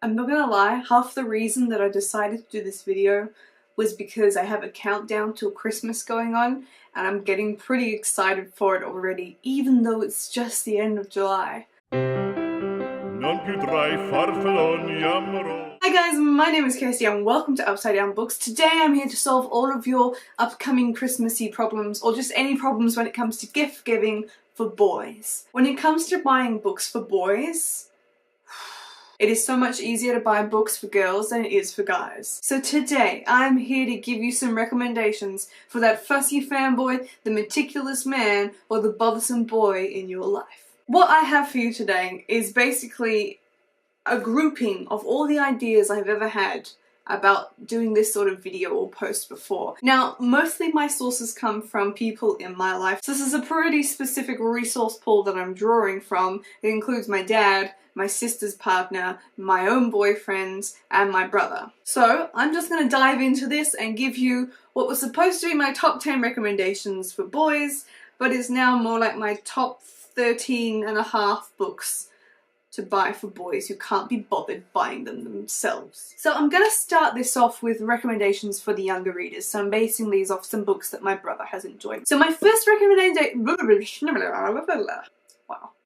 I'm not gonna lie, half the reason that I decided to do this video was because I have a countdown till Christmas going on and I'm getting pretty excited for it already, even though it's just the end of July. Hi guys, my name is Kirsty and welcome to Upside Down Books. Today I'm here to solve all of your upcoming Christmassy problems, or just any problems when it comes to gift giving for boys. When it comes to buying books for boys, it is so much easier to buy books for girls than it is for guys. So today, I'm here to give you some recommendations for that fussy fanboy, the meticulous man, or the bothersome boy in your life. What I have for you today is basically a grouping of all the ideas I've ever had about doing this sort of video or post before. Now, mostly my sources come from people in my life, so this is a pretty specific resource pool that I'm drawing from. It includes my dad, my sister's partner, my own boyfriends, and my brother. So I'm just gonna dive into this and give you what was supposed to be my top 10 recommendations for boys, but is now more like my top 13 and a half books to buy for boys who can't be bothered buying them themselves. So I'm gonna start this off with recommendations for the younger readers. So I'm basing these off some books that my brother has enjoyed. So my first recommendation,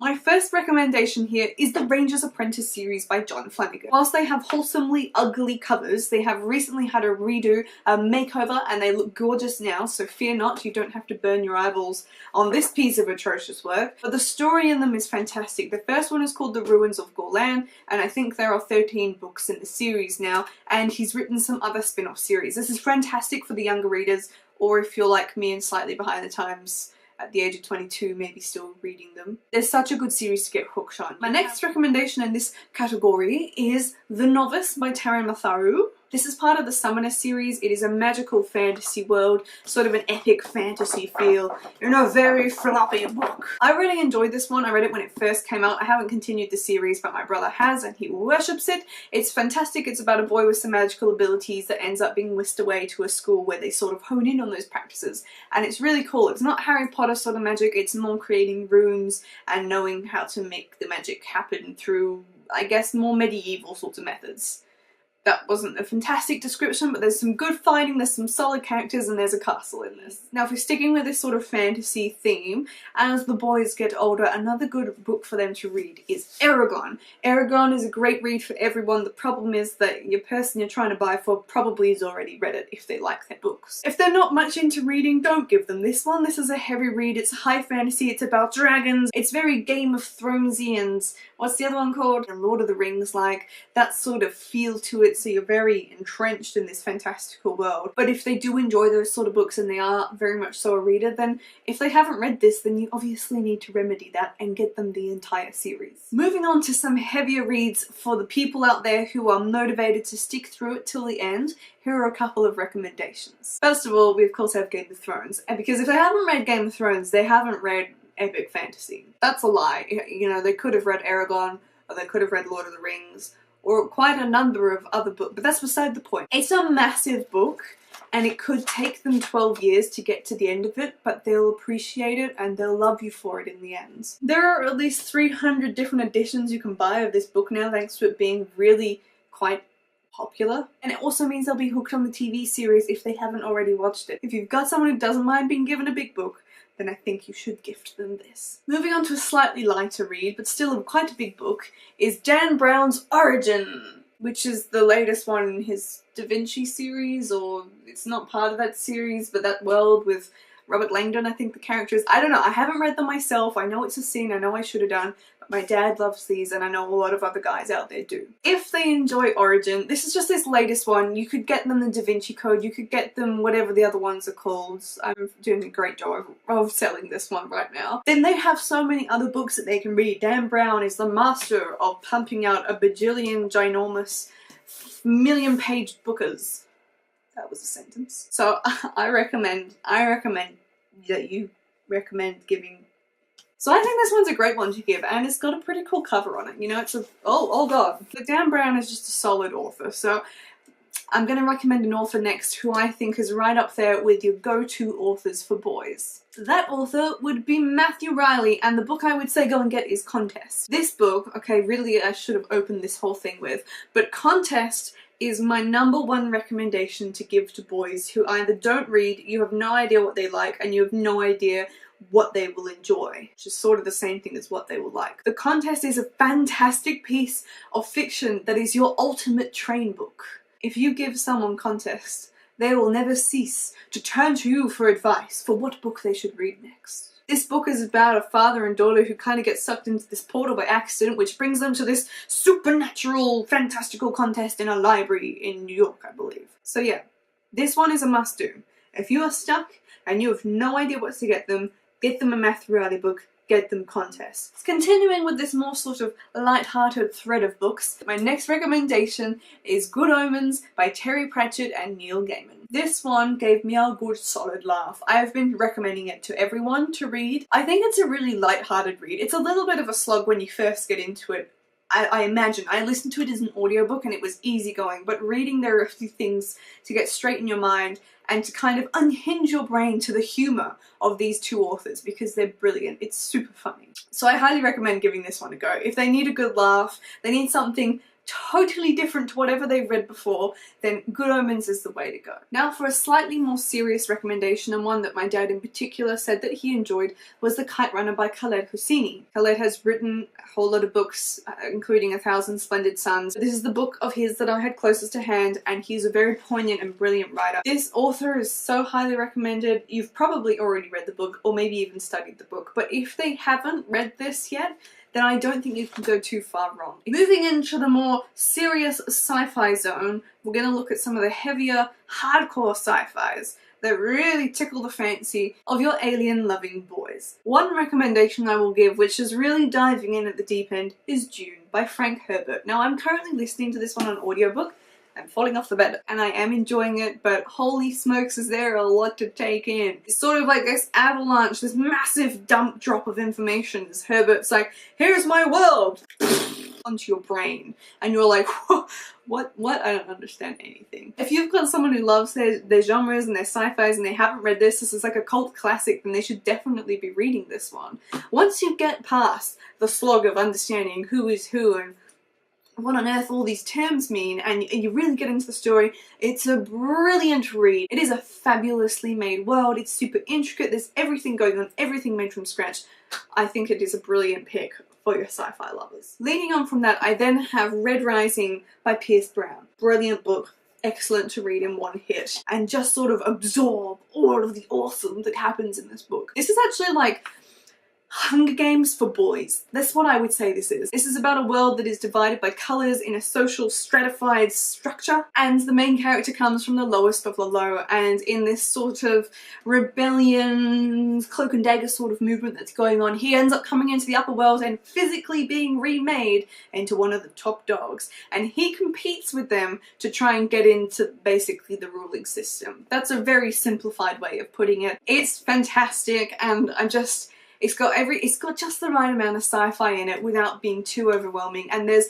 my first recommendation here is the Ranger's Apprentice series by John Flanagan. Whilst they have wholesomely ugly covers, they have recently had a redo, a makeover, and they look gorgeous now, so fear not, you don't have to burn your eyeballs on this piece of atrocious work. But the story in them is fantastic. The first one is called The Ruins of Gorlan, and I think there are 13 books in the series now, and he's written some other spin-off series. This is fantastic for the younger readers, or if you're like me and slightly behind the times, at the age of 22, maybe still reading them. There's such a good series to get hooked on. My next recommendation in this category is The Novice by Taran Matharu. This is part of the Summoner series. It is a magical fantasy world, sort of an epic fantasy feel, in a very floppy book. I really enjoyed this one. I read it when it first came out. I haven't continued the series, but my brother has, and he worships it. It's fantastic. It's about a boy with some magical abilities that ends up being whisked away to a school where they sort of hone in on those practices. And it's really cool. It's not Harry Potter sort of magic. It's more creating runes and knowing how to make the magic happen through, I guess, more medieval sorts of methods. That wasn't a fantastic description, but there's some good fighting, there's some solid characters, and there's a castle in this. Now, if we're sticking with this sort of fantasy theme, as the boys get older, another good book for them to read is Eragon. Eragon is a great read for everyone. The problem is that your person you're trying to buy for probably has already read it if they like their books. If they're not much into reading, don't give them this one. This is a heavy read. It's high fantasy, it's about dragons, it's very Game of Thronesy, and what's the other one called? Lord of the Rings, like that sort of feel to it. So you're very entrenched in this fantastical world. But if they do enjoy those sort of books and they are very much so a reader, then if they haven't read this, then you obviously need to remedy that and get them the entire series. Moving on to some heavier reads for the people out there who are motivated to stick through it till the end, here are a couple of recommendations. First of all, we of course have Game of Thrones. And because if they haven't read Game of Thrones, they haven't read epic fantasy. That's a lie. You know, they could have read Eragon, or they could have read Lord of the Rings, or quite a number of other books, but that's beside the point. It's a massive book, and it could take them 12 years to get to the end of it, but they'll appreciate it and they'll love you for it in the end. There are at least 300 different editions you can buy of this book now, thanks to it being really quite popular. And it also means they'll be hooked on the TV series if they haven't already watched it. If you've got someone who doesn't mind being given a big book, then I think you should gift them this. Moving on to a slightly lighter read, but still quite a big book, is Dan Brown's Origin, which is the latest one in his Da Vinci series, or it's not part of that series, but that world with Robert Langdon, I think the character is. I don't know, I haven't read them myself. I know it's a scene, I know I should have done, but my dad loves these and I know a lot of other guys out there do. If they enjoy Origin, this is just this latest one. You could get them the Da Vinci Code, you could get them whatever the other ones are called. I'm doing a great job of selling this one right now. Then they have so many other books that they can read. Dan Brown is the master of pumping out a bajillion ginormous million-page bookers. That was a sentence. So I recommend that you recommend giving. So I think this one's a great one to give, and it's got a pretty cool cover on it. You know, it's a, oh god. But Dan Brown is just a solid author, so I'm going to recommend an author next who I think is right up there with your go-to authors for boys. That author would be Matthew Reilly, and the book I would say go and get is Contest. This book, okay, really I should have opened this whole thing with, but Contest is my #1 recommendation to give to boys who either don't read, you have no idea what they like, and you have no idea what they will enjoy, which is sort of the same thing as what they will like. The Contest is a fantastic piece of fiction that is your ultimate train book. If you give someone Contest, they will never cease to turn to you for advice for what book they should read next. This book is about a father and daughter who kind of get sucked into this portal by accident, which brings them to this supernatural, fantastical contest in a library in New York, I believe. So yeah, this one is a must-do. If you are stuck and you have no idea what to get them a Matthew Reilly book, get them Contest. Continuing with this more sort of light-hearted thread of books, my next recommendation is Good Omens by Terry Pratchett and Neil Gaiman. This one gave me a good solid laugh. I have been recommending it to everyone to read. I think it's a really light-hearted read. It's a little bit of a slog when you first get into it. I imagine. I listened to it as an audiobook and it was easygoing, but reading there are a few things to get straight in your mind and to kind of unhinge your brain to the humour of these two authors because they're brilliant. It's super funny. So I highly recommend giving this one a go. If they need a good laugh, they need something totally different to whatever they've read before, then Good Omens is the way to go. Now for a slightly more serious recommendation, and one that my dad in particular said that he enjoyed, was The Kite Runner by Khaled Hosseini. Khaled has written a whole lot of books, including 1,000 Splendid Suns. This is the book of his that I had closest to hand, and he's a very poignant and brilliant writer. This author is so highly recommended. You've probably already read the book, or maybe even studied the book, but if they haven't read this yet, then I don't think you can go too far wrong. Moving into the more serious sci-fi zone, we're going to look at some of the heavier, hardcore sci-fis that really tickle the fancy of your alien-loving boys. One recommendation I will give, which is really diving in at the deep end, is Dune by Frank Herbert. Now I'm currently listening to this one on audiobook. I'm falling off the bed and I am enjoying it, but holy smokes is there a lot to take in. It's sort of like this avalanche, this massive dump drop of information as Herbert's like, here's my world, onto your brain. And you're like, what? I don't understand anything. If you've got someone who loves their genres and their sci-fis and they haven't read this is like a cult classic, then they should definitely be reading this one. Once you get past the slog of understanding who is who and what on earth all these terms mean, and you really get into the story, it's a brilliant read. It is a fabulously made world, it's super intricate, there's everything going on, everything made from scratch. I think it is a brilliant pick for your sci-fi lovers. Leading on from that, I then have Red Rising by Pierce Brown. Brilliant book, excellent to read in one hit, and just sort of absorb all of the awesome that happens in this book. This is actually like Hunger Games for boys. That's what I would say this is. This is about a world that is divided by colours in a social stratified structure, and the main character comes from the lowest of the low, and in this sort of rebellion, cloak and dagger sort of movement that's going on, he ends up coming into the upper world and physically being remade into one of the top dogs, and he competes with them to try and get into basically the ruling system. That's a very simplified way of putting it. It's fantastic, and it's got just the right amount of sci-fi in it without being too overwhelming, and there's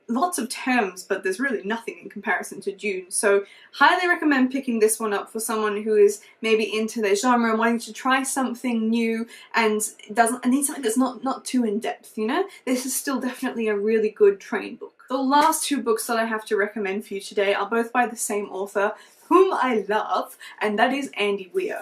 lots of terms, but there's really nothing in comparison to Dune. So highly recommend picking this one up for someone who is maybe into their genre and wanting to try something new and needs something that's not too in-depth, you know? This is still definitely a really good train book. The last two books that I have to recommend for you today are both by the same author, whom I love, and that is Andy Weir.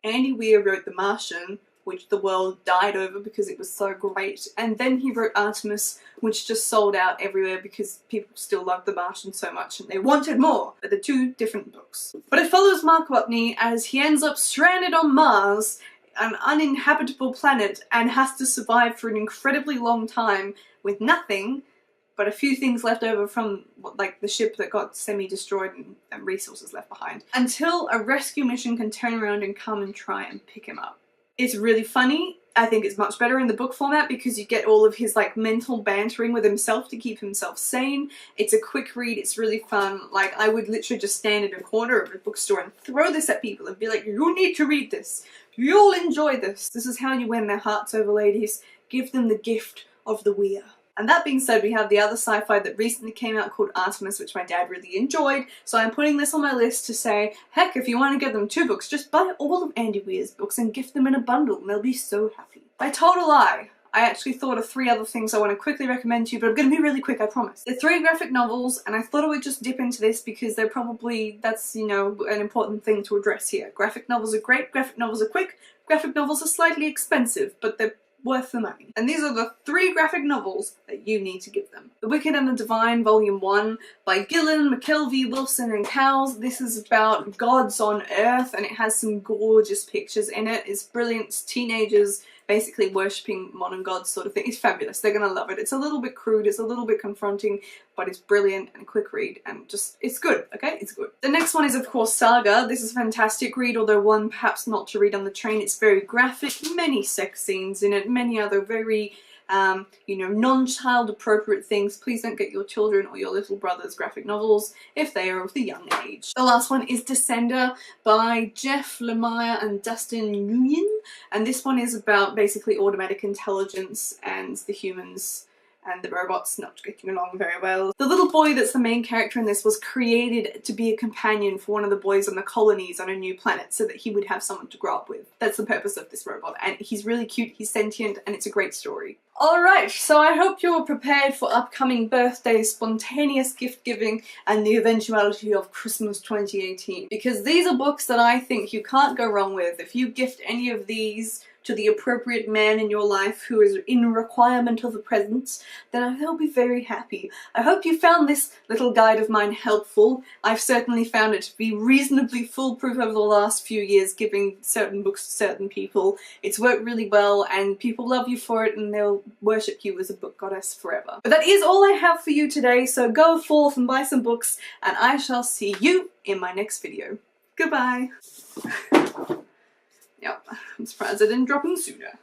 Andy Weir wrote The Martian, which the world died over because it was so great, and then he wrote Artemis, which just sold out everywhere because people still loved The Martian so much and they wanted more. But they're two different books. But it follows Mark Watney as he ends up stranded on Mars, an uninhabitable planet, and has to survive for an incredibly long time with nothing but a few things left over from like the ship that got semi-destroyed and resources left behind, until a rescue mission can turn around and come and try and pick him up. It's really funny. I think it's much better in the book format because you get all of his like mental bantering with himself to keep himself sane. It's a quick read, it's really fun. Like, I would literally just stand in a corner of a bookstore and throw this at people and be like, you need to read this. You'll enjoy this. This is how you win their hearts over, ladies. Give them the gift of the Weir. And that being said, we have the other sci-fi that recently came out called Artemis, which my dad really enjoyed, so I'm putting this on my list to say, heck, if you want to give them 2 books, just buy all of Andy Weir's books and gift them in a bundle and they'll be so happy. By total lie, I actually thought of 3 other things I want to quickly recommend to you, but I'm going to be really quick, I promise. They're 3 graphic novels, and I thought I would just dip into this because they're probably, that's, you know, an important thing to address here. Graphic novels are great, graphic novels are quick, graphic novels are slightly expensive, but they're worth the money. And these are the 3 graphic novels that you need to give them. The Wicked and the Divine, Volume 1, by Gillen, McKelvey, Wilson and Cowles. This is about gods on Earth, and it has some gorgeous pictures in it. It's brilliant. It's teenagers basically worshipping modern gods sort of thing. It's fabulous. They're gonna love it. It's a little bit crude, it's a little bit confronting, but it's brilliant and a quick read, and just, it's good, okay? It's good. The next one is, of course, Saga. This is a fantastic read, although one perhaps not to read on the train. It's very graphic, many sex scenes in it, many other very you know, non-child appropriate things. Please don't get your children or your little brothers graphic novels if they are of the young age. The last one is Descender by Jeff Lemire and Dustin Nguyen, and this one is about basically automatic intelligence and the humans and the robots not getting along very well. The little boy that's the main character in this was created to be a companion for one of the boys on the colonies on a new planet so that he would have someone to grow up with. That's the purpose of this robot, and he's really cute, he's sentient, and it's a great story. Alright, so I hope you're prepared for upcoming birthdays, spontaneous gift giving, and the eventuality of Christmas 2018. Because these are books that I think you can't go wrong with. If you gift any of these to the appropriate man in your life who is in requirement of a present, then they'll be very happy. I hope you found this little guide of mine helpful. I've certainly found it to be reasonably foolproof over the last few years, giving certain books to certain people. It's worked really well, and people love you for it, and they'll worship you as a book goddess forever. But that is all I have for you today, so go forth and buy some books, and I shall see you in my next video. Goodbye! Yep, I'm surprised I didn't drop them sooner.